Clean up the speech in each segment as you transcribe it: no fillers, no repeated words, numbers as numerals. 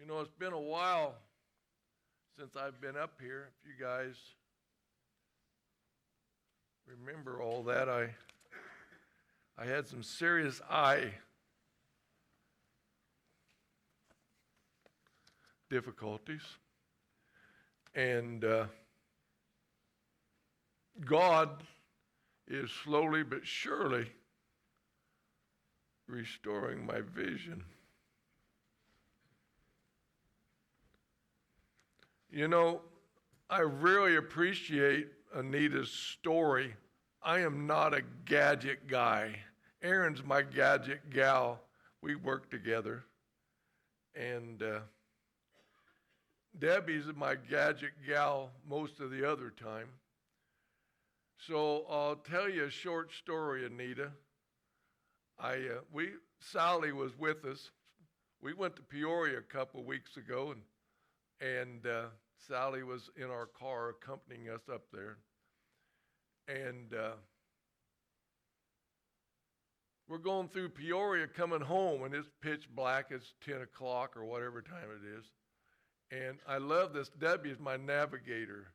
It's been a while since I've been up here. If you guys remember all that, I had some serious eye difficulties. And God is slowly but surely restoring my vision. I really appreciate Anita's story. I am not a gadget guy. Erin's my gadget gal. We work together. And Debbie's my gadget gal most of the other time. So I'll tell you a short story, Anita. Sally was with us. We went to Peoria a couple weeks ago, and Sally was in our car accompanying us up there. And we're going through Peoria coming home, and it's pitch black. It's 10 o'clock or whatever time it is. And I love this. Debbie is my navigator.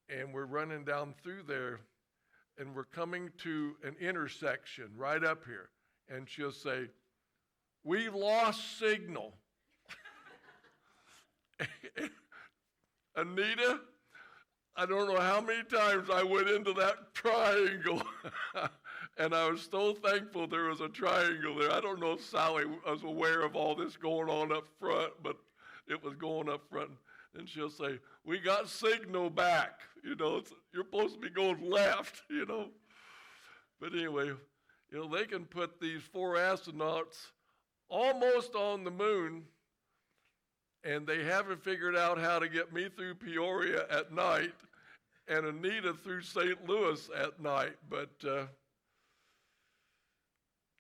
And we're running down through there, and we're coming to an intersection right up here. And she'll say, "We've lost signal." Anita, I don't know how many times I went into that triangle, and I was so thankful there was a triangle there. I don't know if Sally was aware of all this going on up front, but it was going up front. And she'll say, "We got signal back. You're supposed to be going left, But anyway, they can put these 4 astronauts almost on the moon, and they haven't figured out how to get me through Peoria at night and Anita through St. Louis at night. But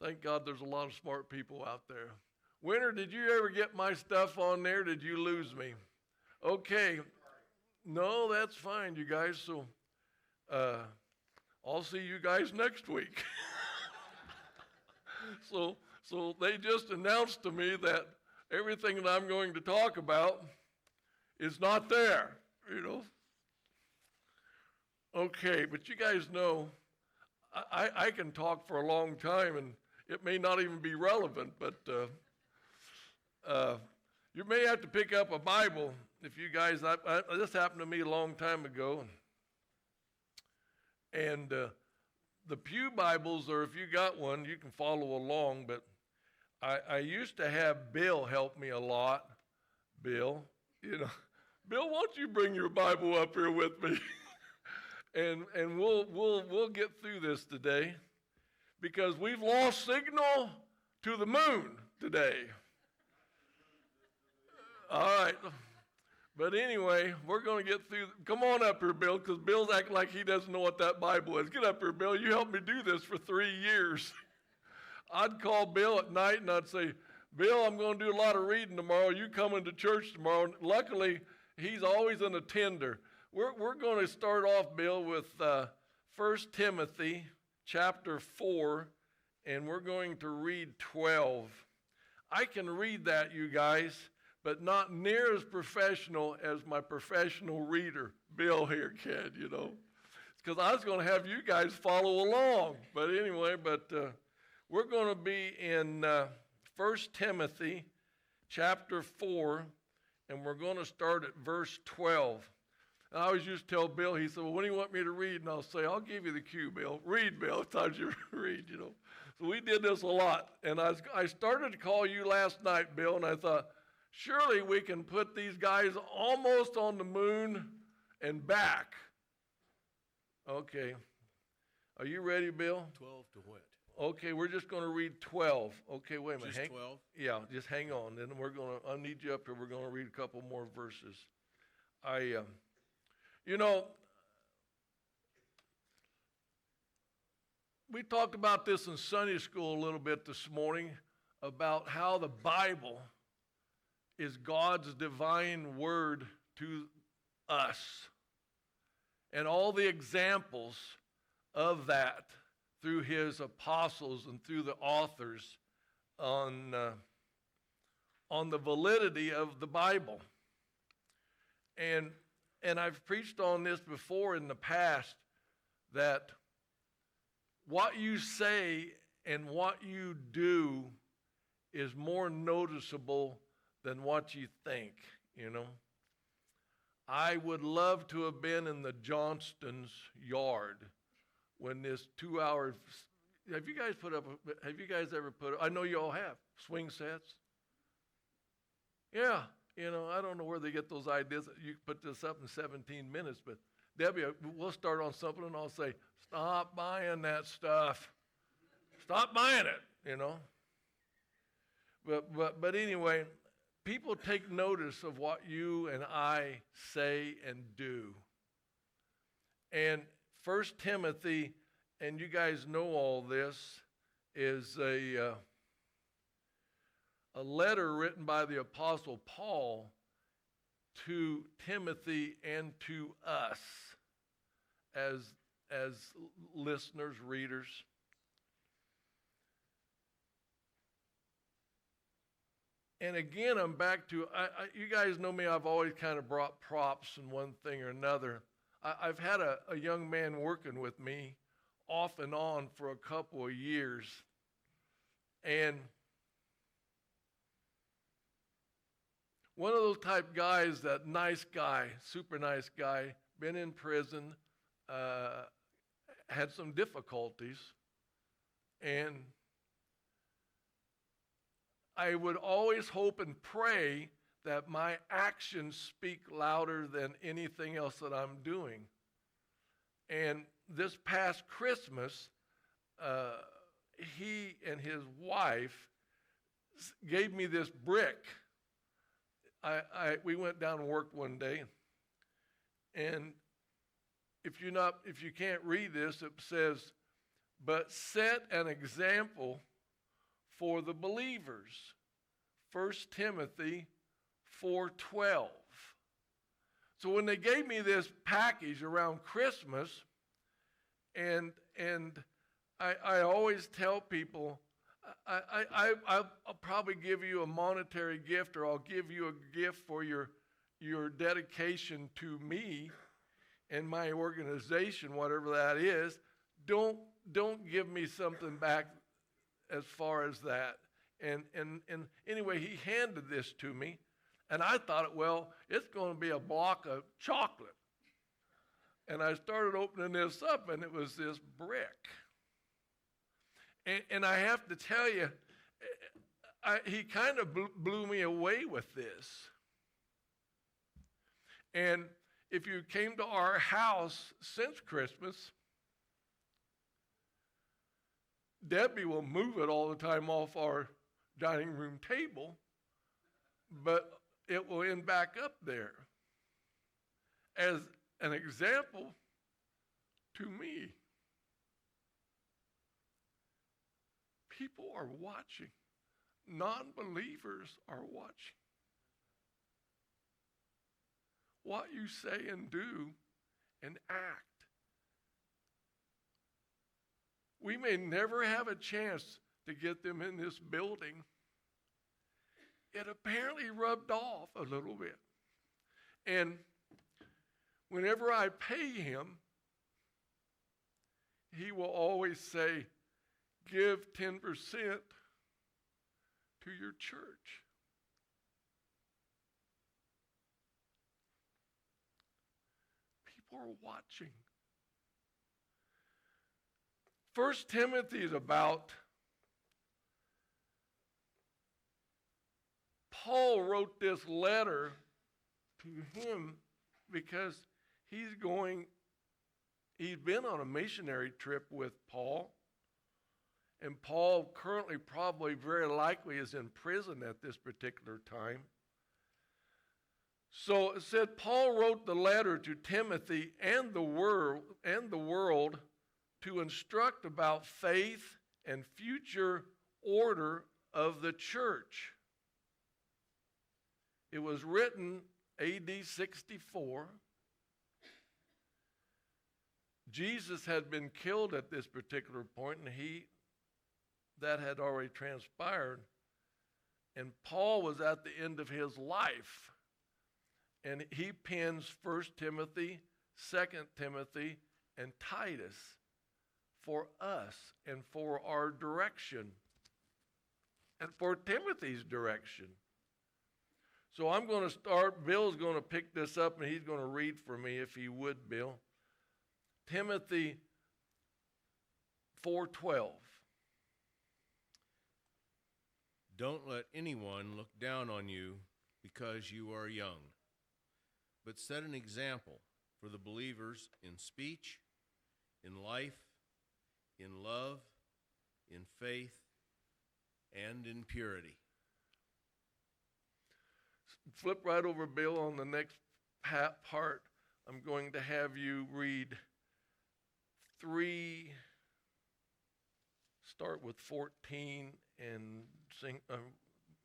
thank God there's a lot of smart people out there. Winter, did you ever get my stuff on there? Did you lose me? Okay. No, that's fine, you guys. So I'll see you guys next week. So they just announced to me that everything that I'm going to talk about is not there, Okay, but you guys know I can talk for a long time, and it may not even be relevant, but you may have to pick up a Bible if you guys, this happened to me a long time ago. And the Pew Bibles, or if you got one, you can follow along, but I used to have Bill help me a lot. Bill, Bill, why don't you bring your Bible up here with me? and we'll get through this today, because we've lost signal to the moon today. All right. But anyway, we're going to get through. Come on up here, Bill, because Bill's acting like he doesn't know what that Bible is. Get up here, Bill. You helped me do this for 3 years. I'd call Bill at night, and I'd say, "Bill, I'm going to do a lot of reading tomorrow. You coming to church tomorrow?" And luckily, he's always an attender. We're going to start off, Bill, with 1 Timothy chapter 4, and we're going to read 12. I can read that, you guys, but not near as professional as my professional reader, Bill here, can, It's because I was going to have you guys follow along. But anyway, we're going to be in 1 Timothy chapter 4, and we're going to start at verse 12. And I always used to tell Bill, he said, "Well, when do you want me to read?" And I'll say, "I'll give you the cue, Bill. Read, Bill. It's time you read, So we did this a lot. And I started to call you last night, Bill, and I thought, surely we can put these guys almost on the moon and back. Okay. Are you ready, Bill? 12 to what? Okay, we're just going to read 12. Okay, wait a minute. Just 12? Yeah, just hang on. Then I need you up here. We're going to read a couple more verses. We talked about this in Sunday school a little bit this morning, about how the Bible is God's divine word to us, and all the examples of that through his apostles and through the authors on on the validity of the Bible. And I've preached on this before in the past, that what you say and what you do is more noticeable than what you think, you know. I would love to have been in the Johnston's yard when this 2 hour, have you guys ever put up, I know you all have, swing sets? Yeah, you know, I don't know where they get those ideas that you put this up in 17 minutes, but Debbie, we'll start on something and I'll say, stop buying that stuff. Stop buying it, you know. But anyway, people take notice of what you and I say and do. And 1 Timothy, and you guys know all this, is a letter written by the Apostle Paul to Timothy and to us as listeners, readers. And again, I'm back to, you guys know me, I've always kind of brought props in one thing or another. I've had a young man working with me off and on for a couple of years. And one of those type guys, that nice guy, super nice guy, been in prison, had some difficulties, and I would always hope and pray that my actions speak louder than anything else that I'm doing. And this past Christmas, he and his wife gave me this brick. We went down and worked one day, and if you can't read this, it says, "But set an example for the believers." 1 Timothy 4:12. So when they gave me this package around Christmas, and I always tell people, I'll probably give you a monetary gift, or I'll give you a gift for your dedication to me and my organization, whatever that is. Don't give me something back as far as that. And anyway, he handed this to me, and I thought, well, it's going to be a block of chocolate. And I started opening this up, and it was this brick. And I have to tell you, he kind of blew me away with this. And if you came to our house since Christmas, Debbie will move it all the time off our dining room table, but it will end back up there as an example to me. People are watching. Non-believers are watching. What you say and do and act. We may never have a chance to get them in this building. It apparently rubbed off a little bit. And whenever I pay him, he will always say, give 10% to your church. People are watching. 1 Timothy is about, Paul wrote this letter to him because he's been on a missionary trip with Paul. And Paul currently, probably very likely, is in prison at this particular time. So it said Paul wrote the letter to Timothy and the world to instruct about faith and future order of the church. It was written AD 64. Jesus had been killed at this particular point, and that had already transpired. And Paul was at the end of his life. And he pens 1 Timothy, 2 Timothy, and Titus for us and for our direction and for Timothy's direction. So I'm going to start. Bill's going to pick this up, and he's going to read for me, if he would, Bill. Timothy 4:12. Don't let anyone look down on you because you are young, but set an example for the believers in speech, in life, in love, in faith, and in purity. Flip right over, Bill, on the next part. I'm going to have you read start with 14 and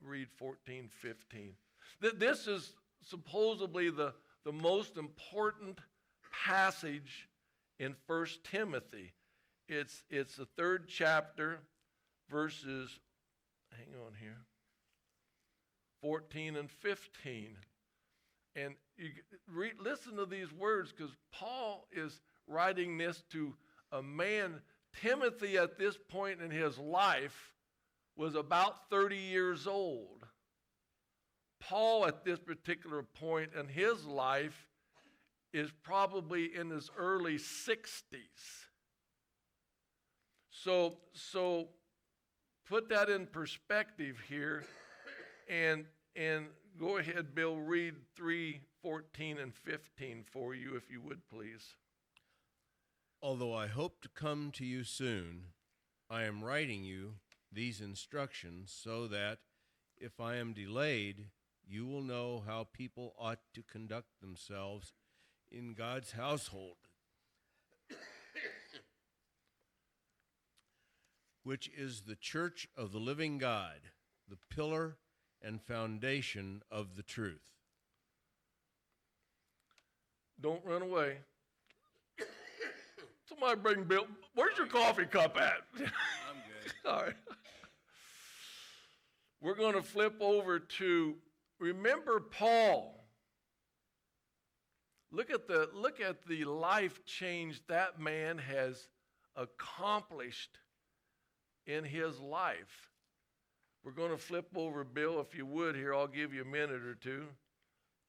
read 14, 15. This is supposedly the most important passage in 1 Timothy. It's the 3rd chapter, verses, hang on here, 14 and 15. And you listen to these words, because Paul is writing this to a man. Timothy, at this point in his life, was about 30 years old. Paul, at this particular point in his life, is probably in his early 60s. So put that in perspective here, and go ahead, Bill, read 3:14 and 15 for you, if you would, please. Although I hope to come to you soon, I am writing you these instructions so that if I am delayed, you will know how people ought to conduct themselves in God's household, which is the church of the living God, the pillar and foundation of the truth. Don't run away. Somebody bring Bill. Where's your coffee cup at? I'm good. All right. We're going to flip over to, remember Paul. Look at the life change that man has accomplished in his life. We're going to flip over, Bill, if you would here. I'll give you a minute or two.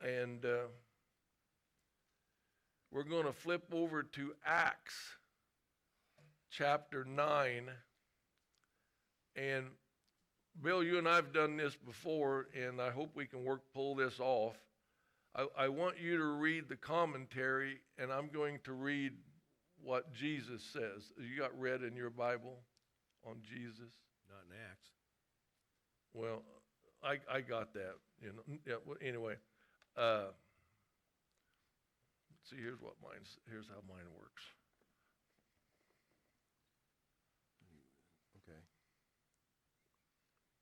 And we're going to flip over to Acts chapter 9. And Bill, you and I have done this before, and I hope we can pull this off. I want you to read the commentary, and I'm going to read what Jesus says. You got read in your Bible on Jesus? Not in Acts. Well, I got that. You know. Yeah. Well, anyway, see, here's how mine works. Okay.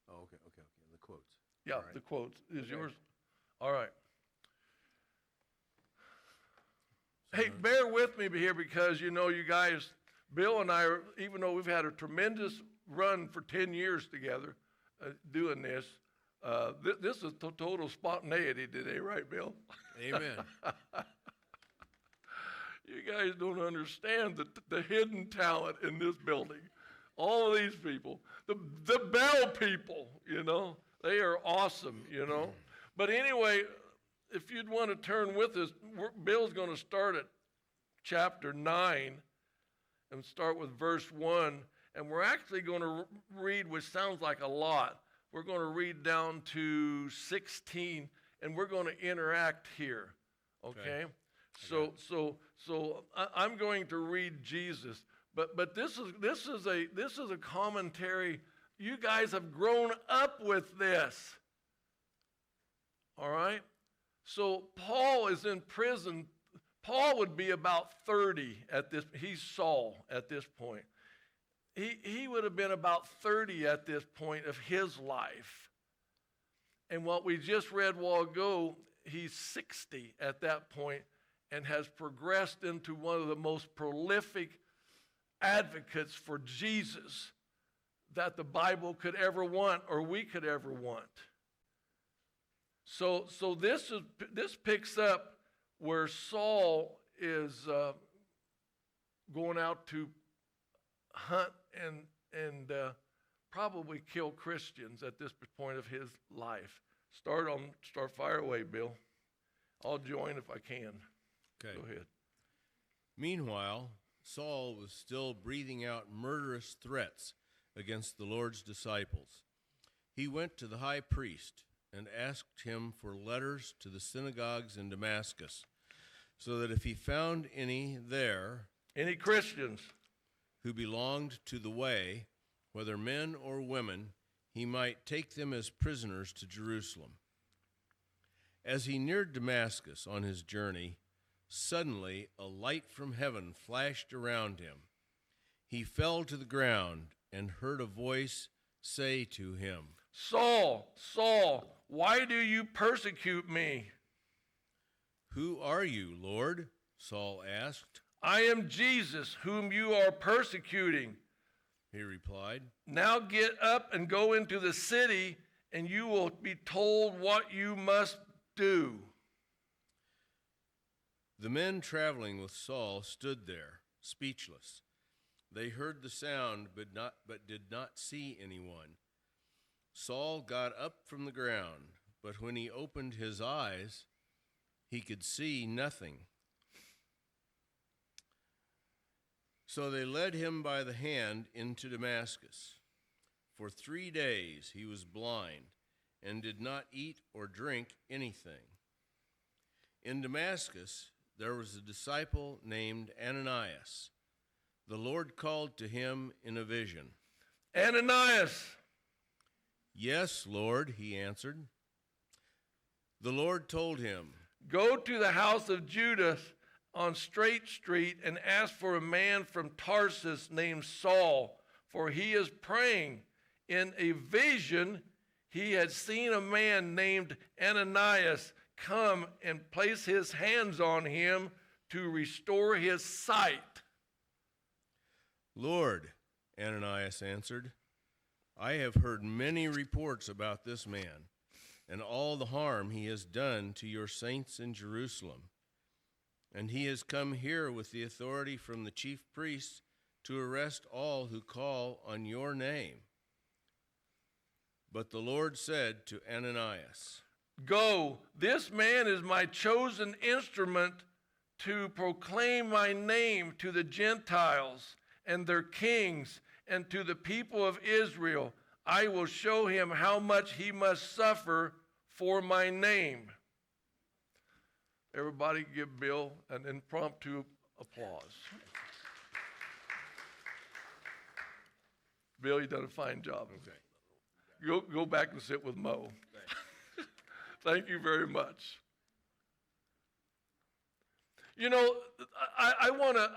Oh, okay. The quotes. Yeah, right. The quotes is Okay. yours. All right. So Hey, bear with me here, because you guys, Bill and I, even though we've had a tremendous run for 10 years together doing this, this is total spontaneity today, right, Bill? Amen. You guys don't understand the hidden talent in this building. All of these people, the Bell people, they are awesome, But anyway, if you'd want to turn with us, Bill's going to start at chapter 9 and start with verse 1. And we're actually going to read, which sounds like a lot. We're going to read down to 16, and we're going to interact here, okay? So I'm going to read Jesus, but this is a commentary. You guys have grown up with this, all right? So Paul is in prison. Paul would be about 30 at this. He's Saul at this point. He would have been about 30 at this point of his life. And what we just read a while ago, he's 60 at that point and has progressed into one of the most prolific advocates for Jesus that the Bible could ever want or we could ever want. So this picks up where Saul is going out to hunt and probably kill Christians at this point of his life. Start fire away, Bill. I'll join if I can. Okay. Go ahead. Meanwhile, Saul was still breathing out murderous threats against the Lord's disciples. He went to the high priest and asked him for letters to the synagogues in Damascus, so that if he found any there, any Christians who belonged to the way, whether men or women, he might take them as prisoners to Jerusalem. As he neared Damascus on his journey, suddenly a light from heaven flashed around him. He fell to the ground and heard a voice say to him, Saul, Saul, why do you persecute me? Who are you, Lord? Saul asked. I am Jesus, whom you are persecuting. He replied, Now get up and go into the city, and you will be told what you must do. The men traveling with Saul stood there, speechless. They heard the sound, but did not see anyone. Saul got up from the ground, but when he opened his eyes, he could see nothing. So they led him by the hand into Damascus. For 3 days he was blind and did not eat or drink anything. In Damascus there was a disciple named Ananias. The Lord called to him in a vision. Ananias. Yes, Lord, he answered. The Lord told him, Go to the house of Judas on Straight Street and ask for a man from Tarsus named Saul, for he is praying. In a vision, he had seen a man named Ananias come and place his hands on him to restore his sight. Lord, Ananias answered, I have heard many reports about this man and all the harm he has done to your saints in Jerusalem. And he has come here with the authority from the chief priests to arrest all who call on your name. But the Lord said to Ananias, Go, this man is my chosen instrument to proclaim my name to the Gentiles and their kings and to the people of Israel. I will show him how much he must suffer for my name. Everybody give Bill an impromptu applause. Bill, you done a fine job. Okay. Go back and sit with Mo. Thank you very much. You know, I want to,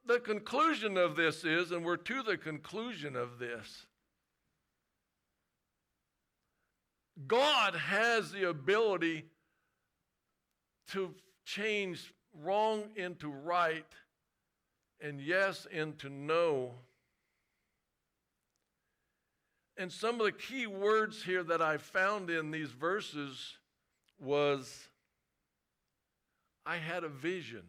the conclusion of this is, and we're to the conclusion of this, God has the ability to change wrong into right and yes into no. And some of the key words here that I found in these verses was, I had a vision.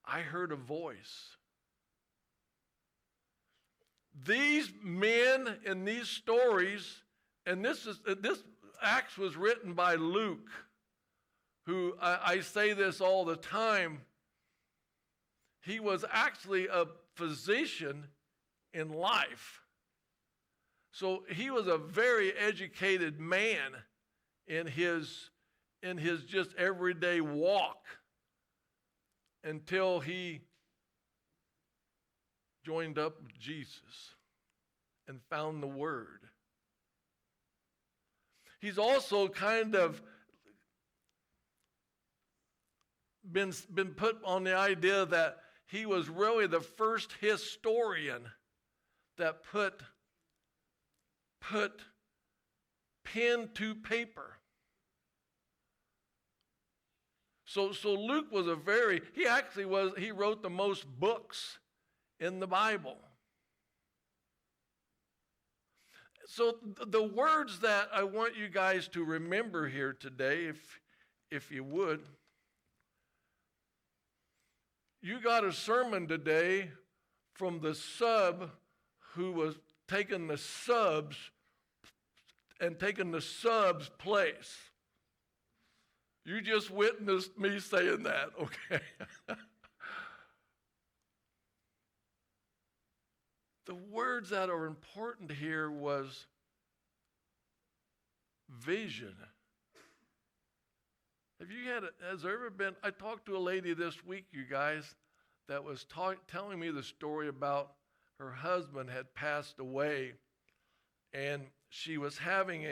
I heard a voice. These men in these stories, and this Acts was written by Luke, who I say this all the time. He was actually a physician in life. So he was a very educated man in his just everyday walk until he joined up with Jesus and found the Word. He's also kind of been put on the idea that he was really the first historian that put pen to paper. So Luke was he wrote the most books in the Bible. So the words that I want you guys to remember here today, if you would, you got a sermon today from the sub who was taking the subs and taking the sub's place. You just witnessed me saying that, okay? The words that are important here was vision. Has there ever been, I talked to a lady this week, you guys, that was telling me the story about her husband had passed away, and she was having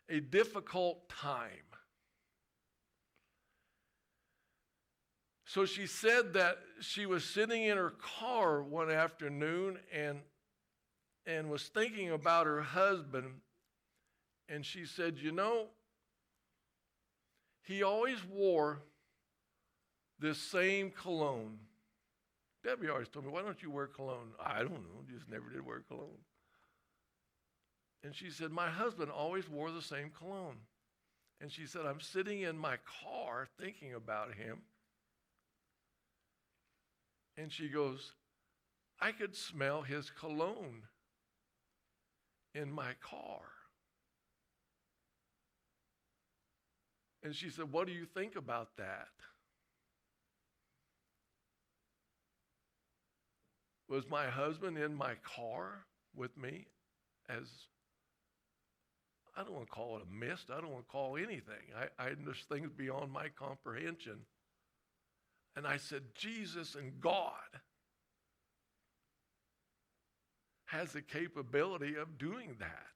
a difficult time. So she said that she was sitting in her car one afternoon and was thinking about her husband, and she said, you know, he always wore this same cologne. Debbie always told me, why don't you wear cologne? I don't know, just never did wear cologne. And she said, my husband always wore the same cologne. And she said, I'm sitting in my car thinking about him. And she goes, I could smell his cologne in my car. And she said, what do you think about that? Was my husband in my car with me as, I don't want to call it a mist, I don't want to call anything. There's things beyond my comprehension. And I said, Jesus and God has the capability of doing that.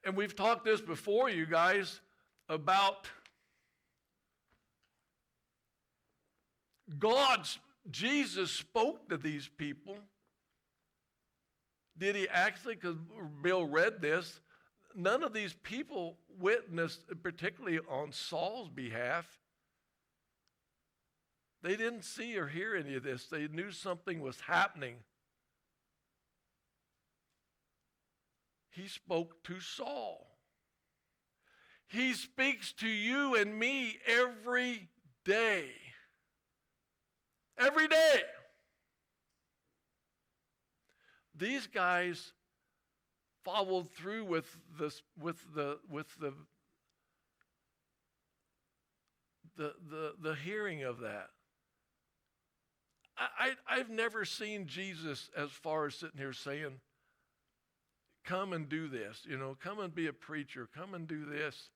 And we've talked this before, you guys, about Jesus spoke to these people. Did he actually? Because Bill read this. None of these people witnessed, particularly on Saul's behalf. They didn't see or hear any of this. They knew something was happening. He spoke to Saul. He speaks to you and me every day. Every day. These guys followed through with the hearing of that. I've never seen Jesus as far as sitting here saying, come and do this, come and be a preacher, come and do this.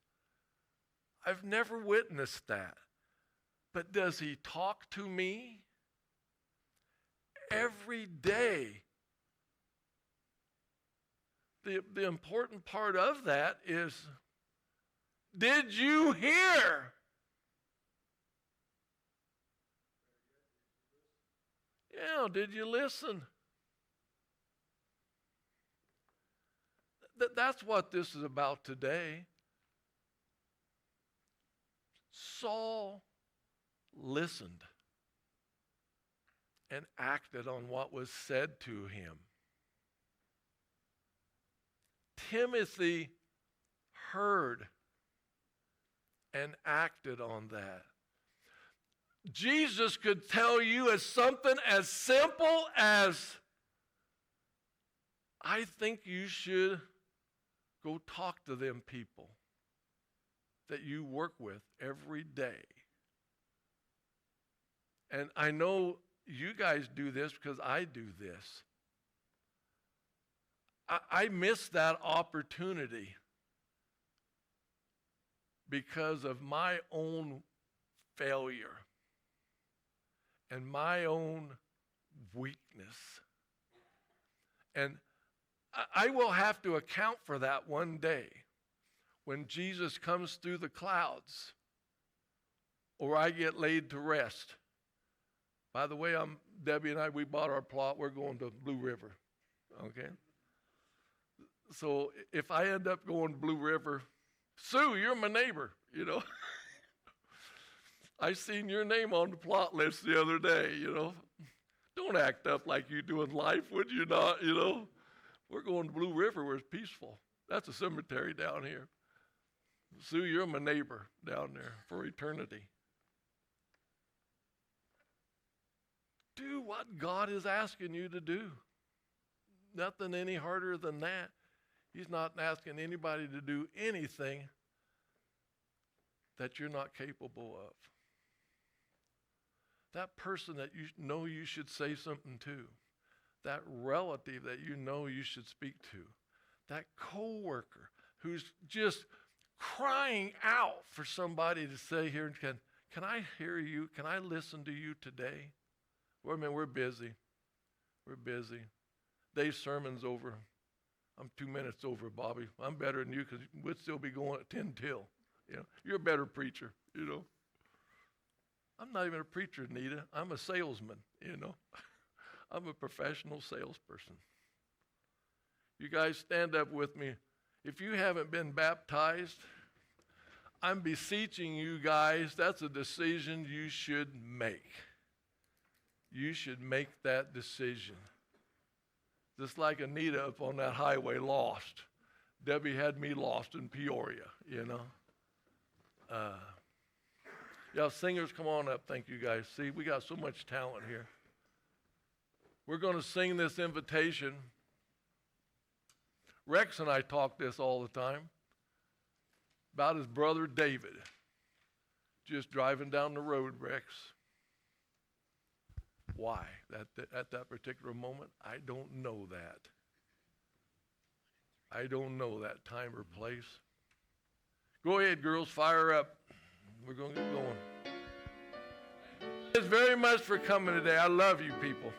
I've never witnessed that. But does he talk to me? Every day. The important part of that is, did you hear? Yeah, did you listen? That's what this is about today. Saul listened and acted on what was said to him. Timothy heard and acted on that. Jesus could tell you as something as simple as, I think you should go talk to them people that you work with every day. And I know you guys do this because I do this. I miss that opportunity because of my own failure and my own weakness. And I will have to account for that one day when Jesus comes through the clouds or I get laid to rest. By the way, Debbie and I, we bought our plot. We're going to Blue River, okay? So if I end up going to Blue River, Sue, you're my neighbor, I seen your name on the plot list the other day, Don't Don't act up like you do in life, would you not? You know, we're going to Blue River where it's peaceful. That's a cemetery down here. Sue, you're my neighbor down there for eternity. Do what God is asking you to do. Nothing any harder than that. He's not asking anybody to do anything that you're not capable of. That person that you know you should say something to, that relative that you know you should speak to, that coworker who's just crying out for somebody to say here, can I hear you? Can I listen to you today? Well, I mean, we're busy. We're busy. Dave's sermon's over. I'm 2 minutes over, Bobby. I'm better than you because we'd still be going at 10 till. You know, you're a better preacher, you know. I'm not even a preacher, Nita. I'm a salesman, you know. I'm a professional salesperson. You guys stand up with me. If you haven't been baptized, I'm beseeching you guys, that's a decision you should make. You should make that decision. Just like Anita up on that highway lost. Debbie had me lost in Peoria, you know. Yeah, singers, come on up. Thank you, guys. See, we got so much talent here. We're going to sing this invitation. Rex and I talk this all the time about his brother David. Just driving down the road, Rex. Why? At that particular moment, I don't know that. I don't know that time or place. Go ahead, girls, fire up. We're going to get going. Thanks very much for coming today. I love you people.